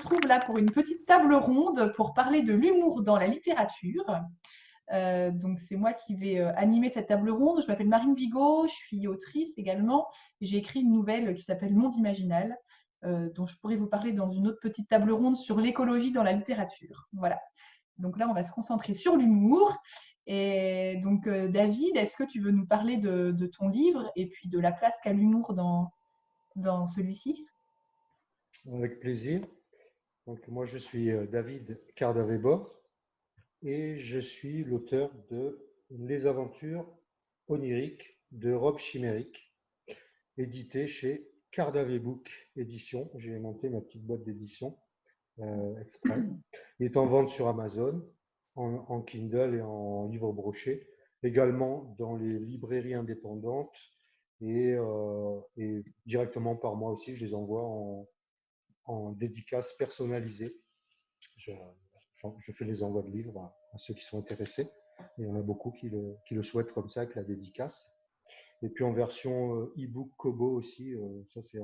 retrouve là pour une petite table ronde pour parler de l'humour dans la littérature. Donc, c'est moi qui vais animer cette table ronde. Je m'appelle Marine Bigot, je suis autrice également. J'ai écrit une nouvelle qui s'appelle Monde Imaginal, dont je pourrais vous parler dans une autre petite table ronde sur l'écologie dans la littérature. Voilà. Donc là, on va se concentrer sur l'humour. Et donc, David, est-ce que tu veux nous parler de ton livre et puis de la place qu'a l'humour dans celui-ci? Avec plaisir. Donc, moi, je suis David Cardavébor et je suis l'auteur de Les aventures oniriques de Rob Chimérique, édité chez Cardavebook Édition. J'ai monté ma petite boîte d'édition exprès. Il est en vente sur Amazon, en Kindle et en livre broché, également dans les librairies indépendantes et directement par moi aussi. Je les envoie en dédicace personnalisée. Je, je fais les envois de livres à ceux qui sont intéressés. Et il y en a beaucoup qui le souhaitent comme ça, avec la dédicace. Et puis en version e-book Kobo aussi, ça c'est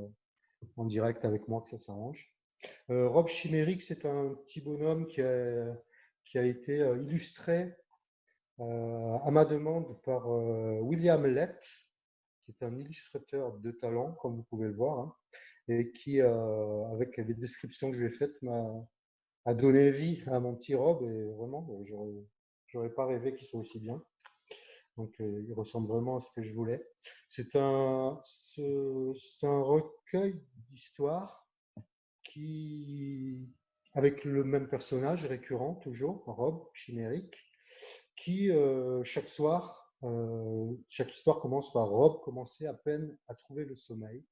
en direct avec moi que ça s'arrange. Rob Chimérique, c'est un petit bonhomme qui a été illustré à ma demande par William Lett, qui est un illustrateur de talent, comme vous pouvez le voir, hein, et qui, avec les descriptions que je lui ai faites, a donné vie à mon petit Rob. Et vraiment, j'aurais pas rêvé qu'il soit aussi bien. Donc, il ressemble vraiment à ce que je voulais. C'est un recueil d'histoires qui, avec le même personnage récurrent, toujours, Rob Chimérique, qui, chaque histoire commence par Rob commencer à peine à trouver le sommeil.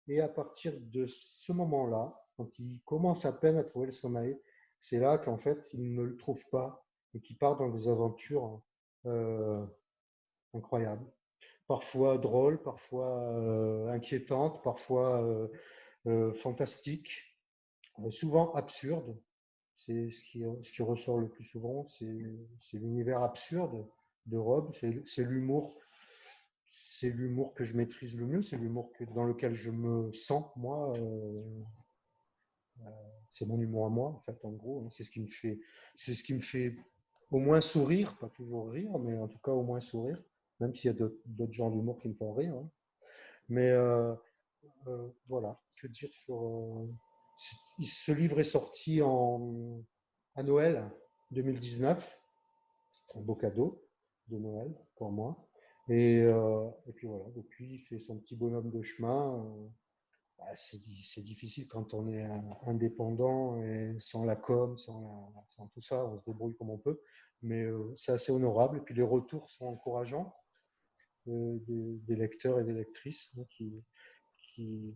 Et à partir de ce moment-là, quand il commence à peine à trouver le sommeil, c'est là qu'en fait, il ne le trouve pas et qu'il part dans des aventures euh, incroyables. Parfois drôles, parfois inquiétantes, parfois fantastiques, souvent absurdes. C'est ce qui ressort le plus souvent, c'est l'univers absurde de Rob, c'est l'humour que je maîtrise le mieux, c'est l'humour dans lequel je me sens, moi. C'est mon humour à moi, en fait, en gros. Hein. C'est ce qui me fait au moins sourire, pas toujours rire, mais en tout cas au moins sourire, même s'il y a d'autres genres d'humour qui me font rire. Hein. Mais voilà, que dire sur. Ce livre est sorti à Noël 2019. C'est un beau cadeau de Noël pour moi. Et puis voilà, depuis, il fait son petit bonhomme de chemin. Bah, c'est difficile quand on est indépendant et sans la com, sans tout ça, on se débrouille comme on peut. Mais c'est assez honorable. Et puis les retours sont encourageants des lecteurs et des lectrices, hein, qui, qui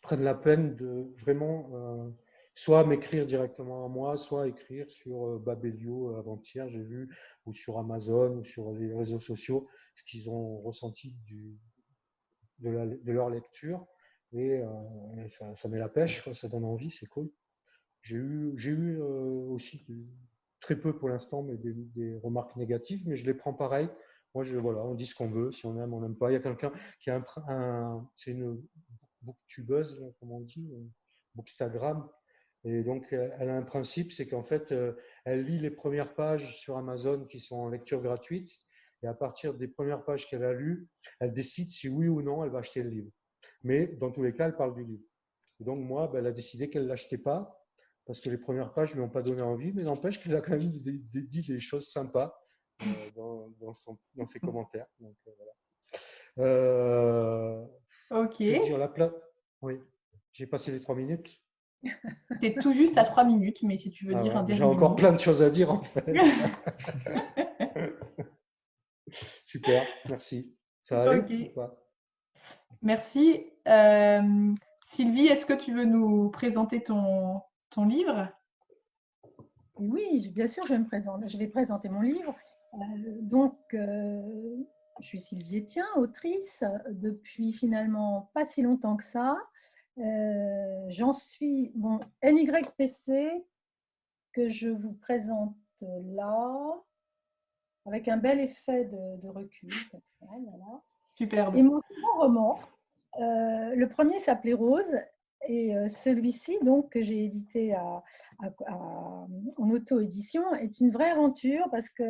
prennent la peine de vraiment soit m'écrire directement à moi, soit écrire sur Babelio avant-hier, j'ai vu, ou sur Amazon, ou sur les réseaux sociaux, ce qu'ils ont ressenti de leur lecture. Et ça met la pêche, quoi, ça donne envie, c'est cool. J'ai eu aussi très peu pour l'instant, mais des remarques négatives, mais je les prends pareil. Moi, voilà, on dit ce qu'on veut, si on aime, on n'aime pas. Il y a quelqu'un qui a c'est une booktubeuse, comme on dit, bookstagram. Et donc, elle a un principe, c'est qu'en fait, elle lit les premières pages sur Amazon qui sont en lecture gratuite. Et à partir des premières pages qu'elle a lues, elle décide si oui ou non elle va acheter le livre. Mais dans tous les cas, elle parle du livre. Et donc, moi, ben, elle a décidé qu'elle ne l'achetait pas parce que les premières pages ne lui ont pas donné envie, mais n'empêche qu'elle a quand même dit des choses sympas dans ses commentaires. Donc, voilà. Ok. Que dire la plat. Oui, j'ai passé les 3 minutes. T'es tout juste à 3 minutes, mais si tu veux Ah dire ouais, un j'ai dernier encore mot. plein de choses à dire en fait. Super, merci. Ça allait Ok, ou pas? merci. Sylvie, est-ce que tu veux nous présenter ton livre? Oui, bien sûr, je vais présenter mon livre. Je suis Sylvie Etienne, autrice, depuis finalement pas si longtemps que ça. J'en suis, bon, NYPC, que je vous présente là, avec un bel effet de recul. Comme ça, voilà. Superbe. Et mon second roman, le premier s'appelait Rose, Et celui-ci, donc, que j'ai édité en auto-édition, est une vraie aventure parce que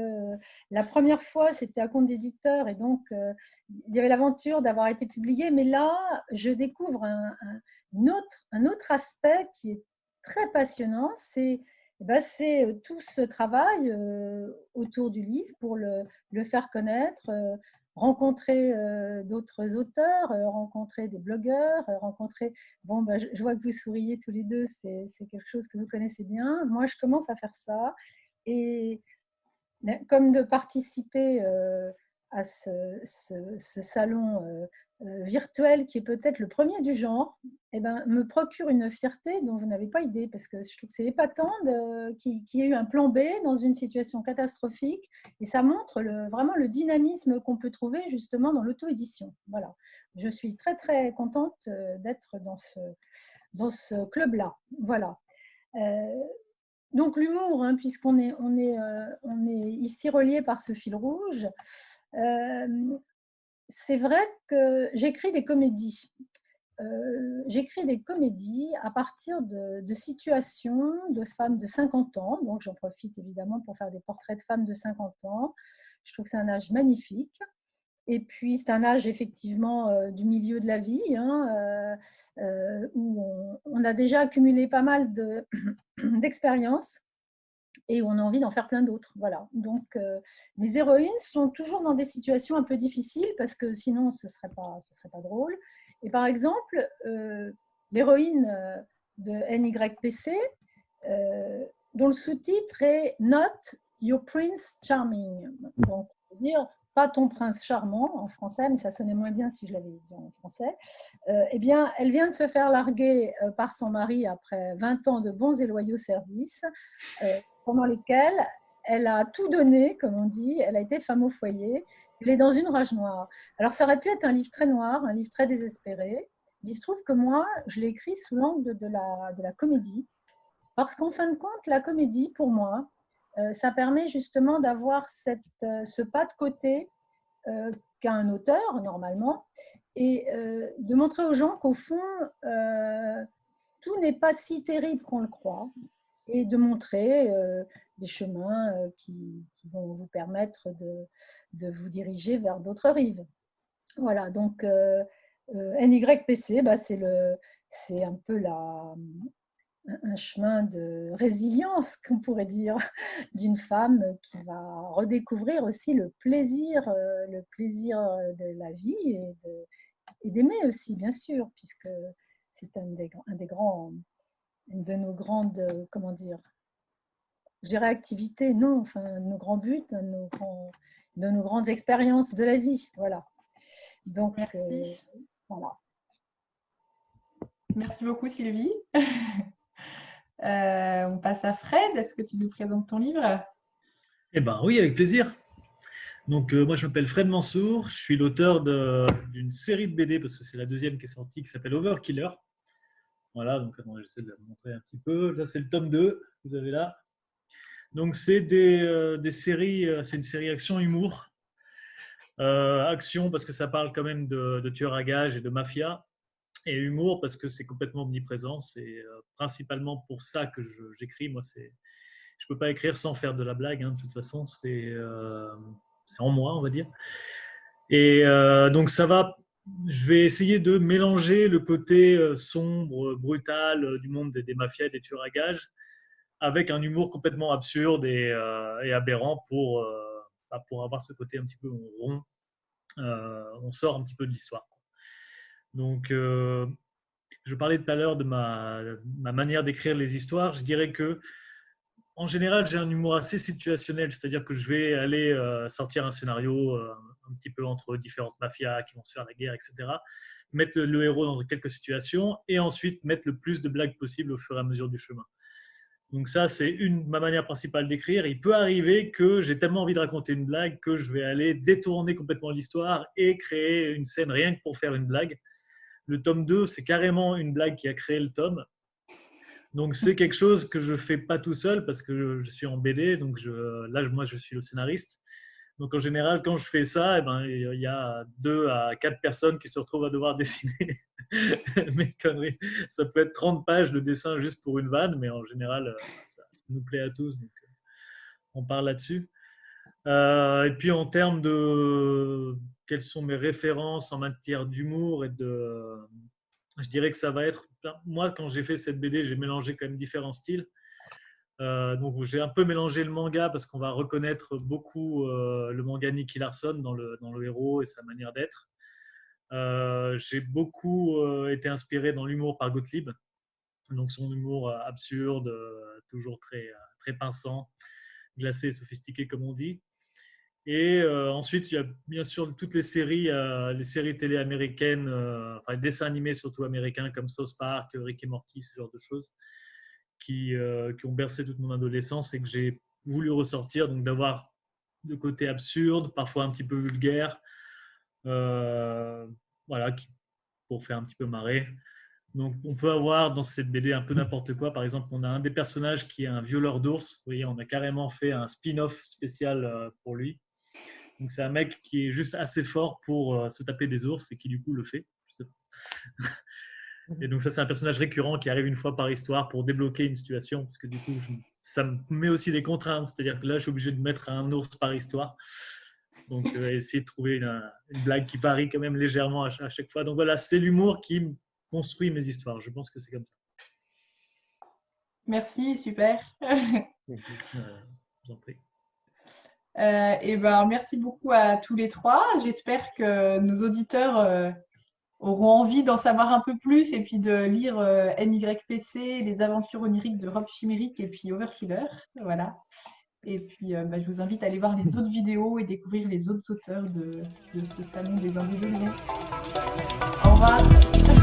la première fois, c'était à compte d'éditeur et donc il y avait l'aventure d'avoir été publié. Mais là, je découvre un autre aspect qui est très passionnant. C'est tout ce travail autour du livre pour le faire connaître, rencontrer d'autres auteurs, rencontrer des blogueurs, rencontrer… Bon, je vois que vous souriez tous les deux, c'est quelque chose que vous connaissez bien. Moi, je commence à faire ça. Et comme de participer à ce salon virtuel qui est peut-être le premier du genre, eh ben, me procure une fierté dont vous n'avez pas idée, parce que je trouve que c'est épatant qu'il y ait eu un plan B dans une situation catastrophique, et ça montre vraiment le dynamisme qu'on peut trouver justement dans l'auto-édition. Voilà. Je suis très très contente d'être dans ce club-là. Voilà. Donc l'humour, hein, puisqu'on on est ici relié par ce fil rouge, c'est vrai que j'écris des comédies. J'écris des comédies à partir de situations de femmes de 50 ans. Donc j'en profite évidemment pour faire des portraits de femmes de 50 ans. Je trouve que c'est un âge magnifique. Et puis, c'est un âge effectivement du milieu de la vie, hein, où on a déjà accumulé pas mal d'expériences et où on a envie d'en faire plein d'autres. Voilà. Donc, mes héroïnes sont toujours dans des situations un peu difficiles parce que sinon, ce serait pas drôle. Et par exemple, l'héroïne de NYPC, dont le sous-titre est Not Your Prince Charming. Donc, dire pas ton prince charmant en français, mais ça sonnait moins bien si je l'avais dit en français. Eh bien, elle vient de se faire larguer par son mari après 20 ans de bons et loyaux services, pendant lesquels elle a tout donné, comme on dit, elle a été femme au foyer, elle est dans une rage noire. Alors, ça aurait pu être un livre très noir, un livre très désespéré, mais il se trouve que moi, je l'ai écrit sous l'angle de la comédie, parce qu'en fin de compte, la comédie, pour moi, ça permet justement d'avoir ce pas de côté qu'a un auteur, normalement, et de montrer aux gens qu'au fond, tout n'est pas si terrible qu'on le croit, et de montrer des chemins qui vont vous permettre de vous diriger vers d'autres rives. Voilà, donc NYPC, c'est un peu un chemin de résilience, qu'on pourrait dire, d'une femme qui va redécouvrir aussi le plaisir de la vie et d'aimer aussi, bien sûr, puisque c'est une de nos grandes, comment dire, je dirais activités, non, enfin, nos grands buts, de nos grandes expériences de la vie, voilà. Donc, Merci. voilà. Merci beaucoup, Sylvie. On passe à Fred. Est-ce que tu nous présentes ton livre? Eh ben oui, avec plaisir. Donc moi je m'appelle Fred Mansour, je suis l'auteur d'une série de BD, parce que c'est la deuxième qui est sortie, qui s'appelle Overkiller. Voilà, donc j'essaie de la montrer un petit peu. Là c'est le tome 2, vous avez là. Donc c'est des séries, c'est une série action-humour. Action parce que ça parle quand même de tueurs à gages et de mafia. Et humour parce que c'est complètement omniprésent. C'est principalement pour ça que j'écris. Moi, je ne peux pas écrire sans faire de la blague. Hein, de toute façon, c'est en moi, on va dire. Et donc, je vais essayer de mélanger le côté sombre, brutal du monde des mafias et des tueurs à gages avec un humour complètement absurde et aberrant pour avoir ce côté un petit peu rond. On sort un petit peu de l'histoire. Donc, je parlais tout à l'heure de ma manière d'écrire les histoires. Je dirais que, en général, j'ai un humour assez situationnel, c'est-à-dire que je vais aller sortir un scénario un petit peu entre différentes mafias qui vont se faire la guerre, etc. Mettre le héros dans quelques situations et ensuite mettre le plus de blagues possible au fur et à mesure du chemin. Donc ça, c'est ma manière principale d'écrire. Il peut arriver que j'ai tellement envie de raconter une blague que je vais aller détourner complètement l'histoire et créer une scène rien que pour faire une blague. Le tome 2, c'est carrément une blague qui a créé le tome. Donc, c'est quelque chose que je ne fais pas tout seul parce que je suis en BD. Donc, moi, je suis le scénariste. Donc en général, quand je fais ça, eh ben, il y a 2 à 4 personnes qui se retrouvent à devoir dessiner mes conneries. Ça peut être 30 pages de dessin juste pour une vanne, mais en général, ça nous plaît à tous, donc on parle là-dessus. Et puis en termes de quelles sont mes références en matière d'humour je dirais que ça va être, moi quand j'ai fait cette BD, j'ai mélangé quand même différents styles. Donc j'ai un peu mélangé le manga parce qu'on va reconnaître beaucoup le manga Nicky Larson dans le héros et sa manière d'être. J'ai beaucoup été inspiré dans l'humour par Gottlieb, donc son humour absurde, toujours très pinçant, glacé et sophistiqué comme on dit. Et ensuite, il y a bien sûr toutes les séries télé américaines, enfin les dessins animés surtout américains comme South Park, Rick et Morty, ce genre de choses qui ont bercé toute mon adolescence et que j'ai voulu ressortir, donc d'avoir le côté absurde, parfois un petit peu vulgaire, voilà, pour faire un petit peu marrer. Donc on peut avoir dans cette BD un peu n'importe quoi. Par exemple, on a un des personnages qui est un violeur d'ours. Vous voyez, on a carrément fait un spin-off spécial pour lui. Donc c'est un mec qui est juste assez fort pour se taper des ours et qui du coup le fait. Je sais pas. Et donc ça c'est un personnage récurrent qui arrive une fois par histoire pour débloquer une situation, parce que du coup ça me met aussi des contraintes, c'est-à-dire que là je suis obligé de mettre un ours par histoire, donc essayer de trouver une blague qui varie quand même légèrement à chaque fois. Donc voilà, c'est l'humour qui construit mes histoires, je pense que c'est comme ça. Merci, super. Je vous en prie. Et ben, merci beaucoup à tous les trois. J'espère que nos auditeurs auront envie d'en savoir un peu plus et puis de lire NYPC, les aventures oniriques de Rob Chimérique et puis Overkiller. Voilà. Et puis, je vous invite à aller voir les autres vidéos et découvrir les autres auteurs de ce salon des Indés de Lyon. Au revoir.